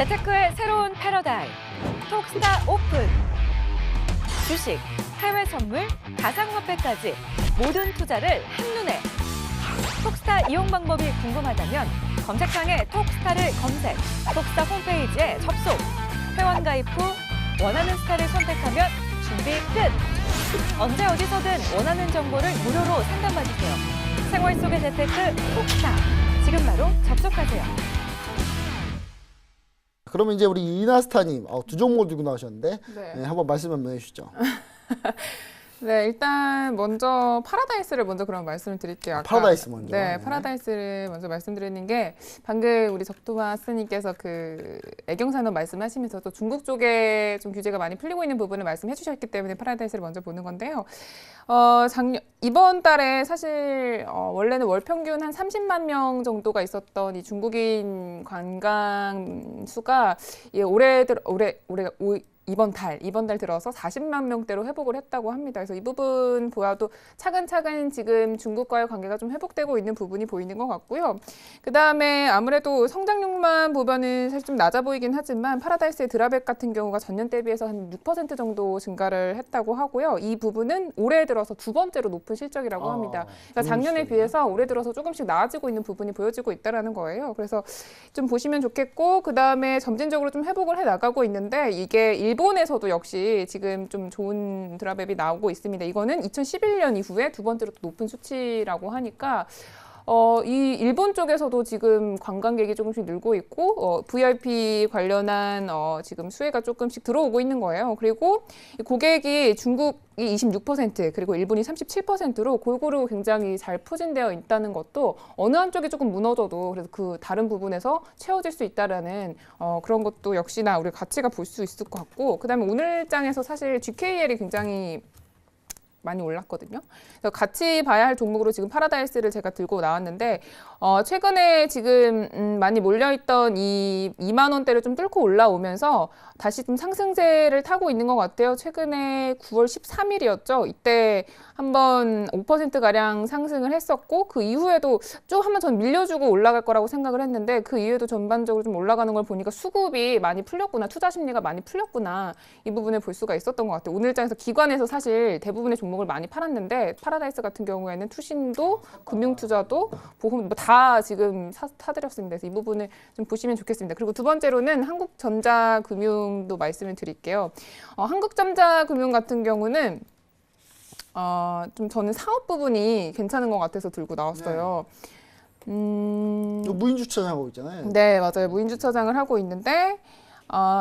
재테크의 새로운 패러다임, 톡스타 오픈. 주식, 해외 선물, 가상화폐까지 모든 투자를 한눈에. 톡스타 이용 방법이 궁금하다면 검색창에 톡스타를 검색, 톡스타 홈페이지에 접속. 회원 가입 후 원하는 스타를 선택하면 준비 끝! 언제 어디서든 원하는 정보를 무료로 상담받으세요. 생활 속의 재테크 톡스타. 지금 바로 접속하세요. 그러면 이제 우리 이나스타님 두 종목을 들고 나오셨는데 네. 한번 말씀 한번 해주시죠. 네, 일단 먼저 파라다이스를 먼저 그럼 말씀을 드릴게요. 아까, 파라다이스 먼저. 네, 파라다이스를 먼저 말씀드리는 게 방금 우리 적토마스님께서 그 애경산업 말씀하시면서 또 중국 쪽에 좀 규제가 많이 풀리고 있는 부분을 말씀해 주셨기 때문에 파라다이스를 먼저 보는 건데요. 이번 달에 사실 원래는 월 평균 한 30만 명 정도가 있었던 이 중국인 관광 수가 이번 달 들어서 40만 명대로 회복을 했다고 합니다. 그래서 이 부분 보아도 차근차근 지금 중국과의 관계가 좀 회복되고 있는 부분이 보이는 것 같고요. 그 다음에 아무래도 성장률만 보면은 사실 좀 낮아 보이긴 하지만 파라다이스의 드라백 같은 경우가 전년 대비해서 한 6% 정도 증가를 했다고 하고요. 이 부분은 올해 들어서 두 번째로 높은 실적이라고 합니다. 그러니까 작년에 비해서 올해 들어서 조금씩 나아지고 있는 부분이 보여지고 있다는 거예요. 그래서 좀 보시면 좋겠고, 그 다음에 점진적으로 좀 회복을 해 나가고 있는데 이게 일본에서도 역시 지금 좀 좋은 드랍앱이 나오고 있습니다. 이거는 2011년 이후에 두 번째로 높은 수치라고 하니까 이 일본 쪽에서도 지금 관광객이 조금씩 늘고 있고 VIP 관련한 지금 수혜가 조금씩 들어오고 있는 거예요. 그리고 고객이 중국이 26% 그리고 일본이 37%로 골고루 굉장히 잘 포진되어 있다는 것도 어느 한쪽이 조금 무너져도 그래서 그 다른 부분에서 채워질 수 있다라는 그런 것도 역시나 우리 가치가 볼 수 있을 것 같고, 그다음에 오늘 장에서 사실 GKL이 굉장히 많이 올랐거든요. 그래서 같이 봐야 할 종목으로 지금 파라다이스를 제가 들고 나왔는데 최근에 지금 많이 몰려있던 이 2만 원대를 좀 뚫고 올라오면서 다시 좀 상승세를 타고 있는 것 같아요. 최근에 9월 13일이었죠. 이때 한번 5%가량 상승을 했었고 그 이후에도 좀 한번 전 밀려주고 올라갈 거라고 생각을 했는데 그 이후에도 전반적으로 좀 올라가는 걸 보니까 수급이 많이 풀렸구나, 투자 심리가 많이 풀렸구나, 이 부분을 볼 수가 있었던 것 같아요. 오늘 장에서 기관에서 사실 대부분의 종목을 많이 팔았는데 파라다이스 같은 경우에는 투신도 금융투자도 보험 다 지금 사들였습니다. 그래서 이 부분을 좀 보시면 좋겠습니다. 그리고 두 번째로는 한국전자금융도 말씀을 드릴게요. 한국전자금융 같은 경우는 좀 저는 사업 부분이 괜찮은 것 같아서 들고 나왔어요. 무인 주차장하고 있잖아요. 네, 맞아요. 무인 주차장을 하고 있는데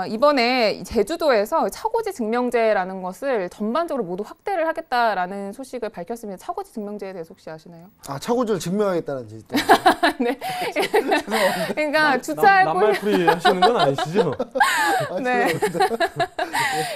이번에 제주도에서 차고지 증명제라는 것을 전반적으로 모두 확대를 하겠다라는 소식을 밝혔습니다. 차고지 증명제에 대해서 혹시 아시나요? 차고지를 증명하겠다는 뜻이 있다. 네. 그러니까 주차할 곳 낱말풀이 하시는 건 아니시죠? 네.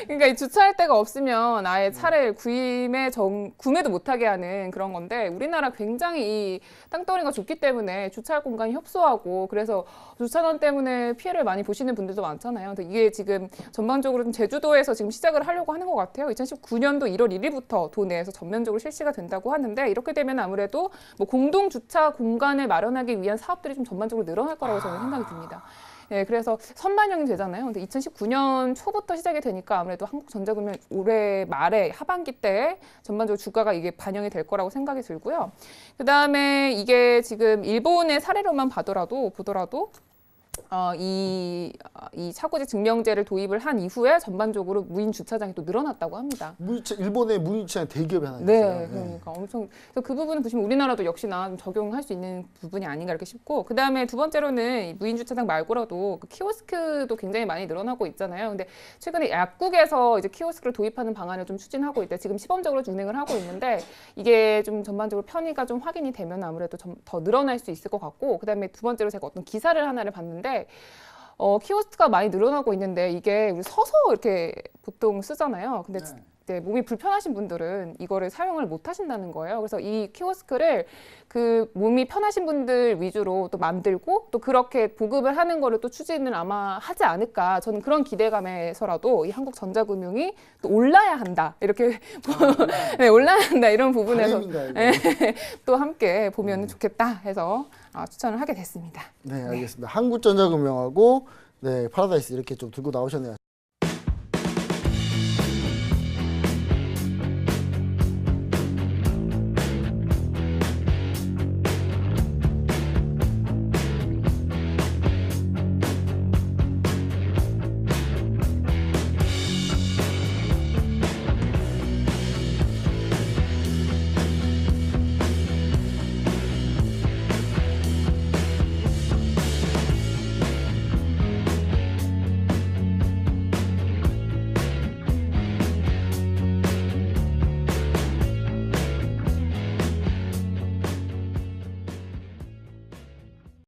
그러니까 이 주차할 데가 없으면 아예 차를 구매도 못하게 하는 그런 건데, 우리나라 굉장히 이 땅덩어리가 좁기 때문에 주차할 공간이 협소하고 그래서 주차난 때문에 피해를 많이 보시는 분들도 많잖아요. 근데 이게 지금 전반적으로 좀 제주도에서 지금 시작을 하려고 하는 것 같아요. 2019년도 1월 1일부터 도내에서 전면적으로 실시가 된다고 하는데, 이렇게 되면 아무래도 뭐 공동 주차 공간을 마련하기 위한 사업들이 좀 전반적으로 늘어날 거라고 저는 생각이 듭니다. 네, 그래서 선반영이 되잖아요. 근데 2019년 초부터 시작이 되니까 아무래도 한국전자금융 올해 말에 하반기 때 전반적으로 주가가 이게 반영이 될 거라고 생각이 들고요. 그 다음에 이게 지금 일본의 사례로만 보더라도 이 차고지 증명제를 도입을 한 이후에 전반적으로 무인 주차장이 또 늘어났다고 합니다. 일본의 무인 주차장 대기업이 하나 있어요. 네, 그러니까 엄청. 그래서 그 부분을 보시면 우리나라도 역시나 좀 적용할 수 있는 부분이 아닌가 이렇게 싶고, 그 다음에 두 번째로는 이 무인 주차장 말고라도 그 키오스크도 굉장히 많이 늘어나고 있잖아요. 근데 최근에 약국에서 이제 키오스크를 도입하는 방안을 좀 추진하고 있대. 지금 시범적으로 운행을 하고 있는데 이게 좀 전반적으로 편의가 좀 확인이 되면 아무래도 좀 더 늘어날 수 있을 것 같고, 그 다음에 두 번째로 제가 어떤 기사를 하나를 봤는데. 키오스크가 많이 늘어나고 있는데 이게 우리 서서 이렇게 보통 쓰잖아요. 근데 네, 몸이 불편하신 분들은 이거를 사용을 못 하신다는 거예요. 그래서 이 키오스크를 그 몸이 편하신 분들 위주로 또 만들고 또 그렇게 보급을 하는 거를 또 추진을 아마 하지 않을까. 저는 그런 기대감에서라도 이 한국전자금융이 또 올라야 한다. 이렇게 네, 올라야 한다. 이런 부분에서 네, 또 함께 보면 좋겠다 해서 추천을 하게 됐습니다. 네, 알겠습니다. 한국전자금융하고 네, 파라다이스 이렇게 좀 들고 나오셨네요.